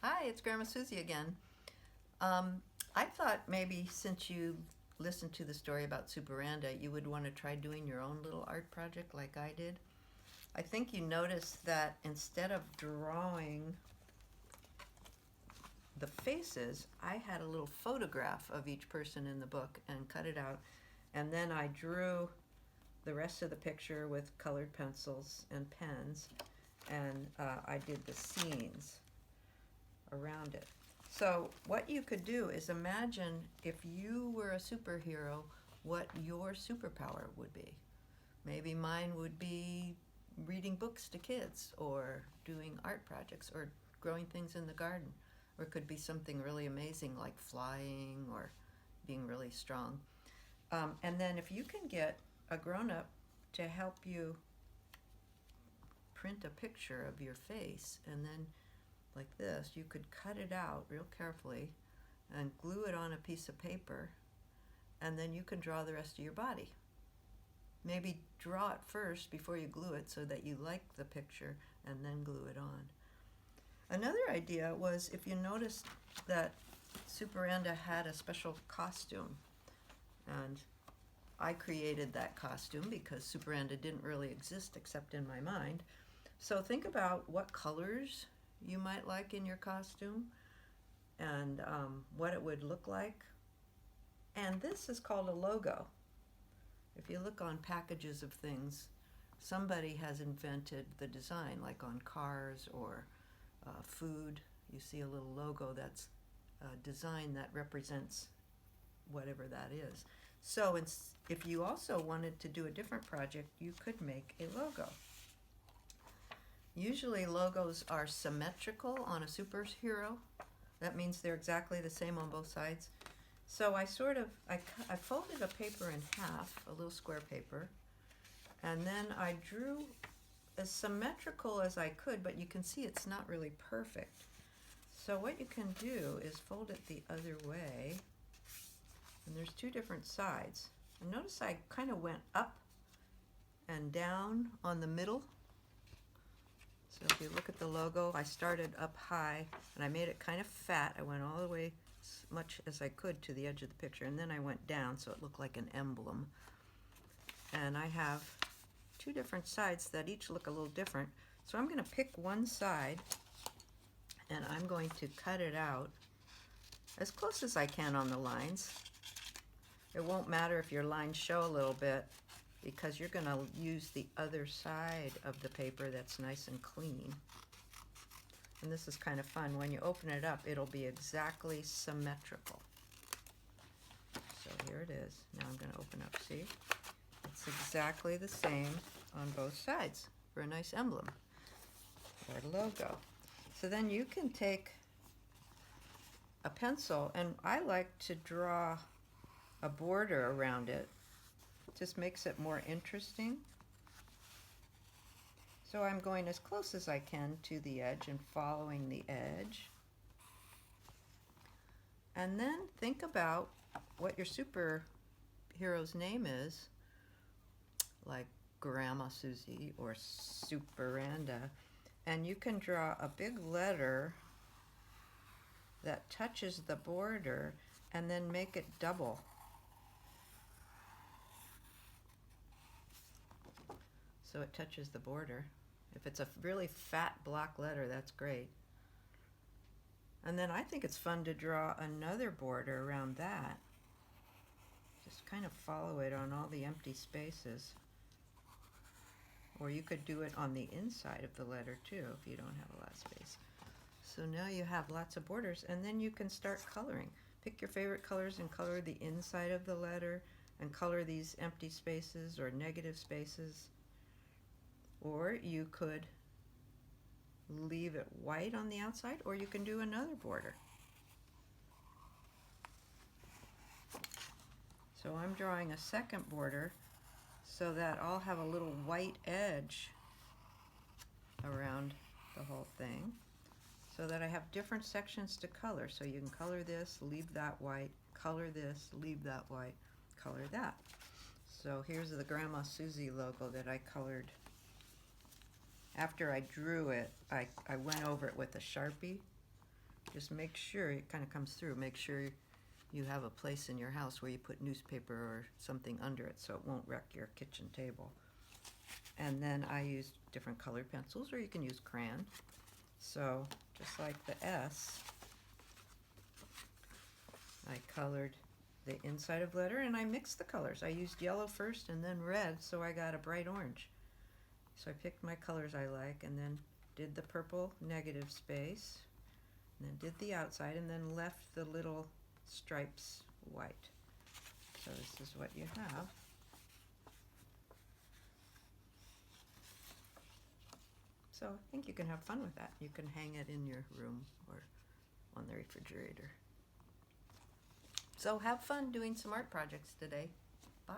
Hi, it's Grandma Susie again. I thought maybe since you listened to the story about Superanda, you would want to try doing your own little art project like I did. I think you noticed that instead of drawing the faces, I had a little photograph of each person in the book and cut it out. And then I drew the rest of the picture with colored pencils and pens, and I did the scenes around it. So what you could do is imagine if you were a superhero, what your superpower would be. Maybe mine would be reading books to kids or doing art projects or growing things in the garden. Or it could be something really amazing like flying or being really strong. And then if you can get a grown-up to help you print a picture of your face, and then like this, you could cut it out real carefully and glue it on a piece of paper, and then you can draw the rest of your body. Maybe draw it first before you glue it so that you like the picture, and then glue it on. Another idea was, if you noticed that Superanda had a special costume, and I created that costume because Superanda didn't really exist except in my mind. So think about what colors you might like in your costume and what it would look like. And this is called a logo. If you look on packages of things, somebody has invented the design, like on cars or food. You see a little logo that's a design that represents whatever that is. So if you also wanted to do a different project, you could make a logo. Usually logos are symmetrical on a superhero. That means they're exactly the same on both sides. So I folded a paper in half, a little square paper, and then I drew as symmetrical as I could, but you can see it's not really perfect. So what you can do is fold it the other way, and there's two different sides. And notice I kind of went up and down on the middle. So if you look at the logo, I started up high and I made it kind of fat. I went all the way as much as I could to the edge of the picture, and then I went down so it looked like an emblem. And I have two different sides that each look a little different. So I'm going to pick one side and I'm going to cut it out as close as I can on the lines. It won't matter if your lines show a little bit, because you're going to use the other side of the paper that's nice and clean. And this is kind of fun. When you open it up, it'll be exactly symmetrical. So here it is. Now I'm going to open up. See? It's exactly the same on both sides for a nice emblem or logo. So then you can take a pencil, and I like to draw a border around it. Just makes it more interesting. So I'm going as close as I can to the edge and following the edge. And then think about what your superhero's name is, like Grandma Susie or Superanda. And you can draw a big letter that touches the border and then make it double. So it touches the border. If it's a really fat block letter, that's great. And then I think it's fun to draw another border around that. Just kind of follow it on all the empty spaces. Or you could do it on the inside of the letter too if you don't have a lot of space. So now you have lots of borders, and then you can start coloring. Pick your favorite colors and color the inside of the letter and color these empty spaces or negative spaces. Or you could leave it white on the outside, or you can do another border. So I'm drawing a second border so that I'll have a little white edge around the whole thing, so that I have different sections to color. So you can color this, leave that white, color this, leave that white, color that. So here's the Grandma Susie logo that I colored. After I drew it, I went over it with a Sharpie, just make sure it kind of comes through. Make sure you have a place in your house where you put newspaper or something under it so it won't wreck your kitchen table. And then I used different colored pencils, or you can use crayon. So just like the S, I colored the inside of the letter, and I mixed the colors. I used yellow first and then red, so I got a bright orange. So I picked my colors I like, and then did the purple negative space, and then did the outside, and then left the little stripes white. So this is what you have. So I think you can have fun with that. You can hang it in your room or on the refrigerator. So have fun doing some art projects today. Bye.